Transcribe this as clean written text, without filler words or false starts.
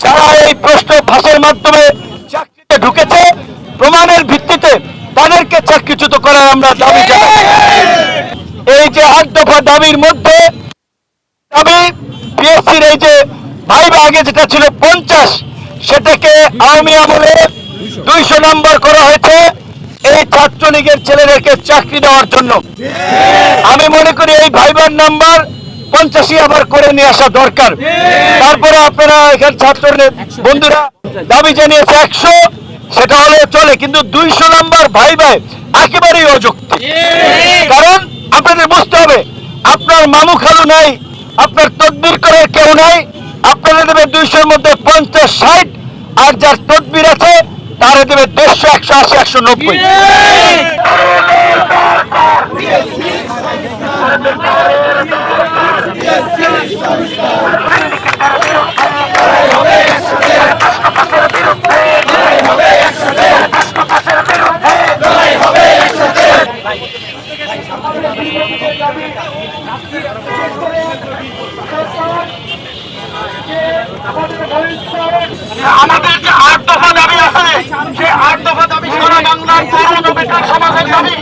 যারা এই প্রশ্ন ফাঁসের মাধ্যমে চাকরিতে ঢুকেছে প্রমাণের ভিত্তিতে তাদেরকে চাকরিচ্যুত করার আমরা দাবি জানাই। এই যে 8 দফা দাবির মধ্যে দাবি পিএসসির এই যে ভাইবা আগে যেটা ছিল 50 সেটাকে আওয়ামী আমলে 200 নম্বর করা হয়েছে এই ছাত্রলীগের ছেলেদেরকে চাকরি দেওয়ার জন্য। আমি মনে করি এই ভাইবার নাম্বার 85 আবার করে নিয়ে আসা দরকার। তারপরে আপনারা এখানে ছাত্র বন্ধুরা দাবি জানিয়েছে 100, সেটা হলে চলে, কিন্তু 200 নম্বর ভাইবায় একেবারেই অযৌক্তিক। কারণ আপনাদের বুঝতে হবে আপনার মামু খালু নাই, আপনার তদবির করার কেউ নাই, আপনারা দেবে 200-র মধ্যে 50, 60, আর যার তদবির আছে তারা দেবে 150, 180, 190। আমাদের যে 8 দফা দাবি আছে সেই 8 দফা দাবি সারা বাংলার তরুণ ও বেকার সমাজের দাবি।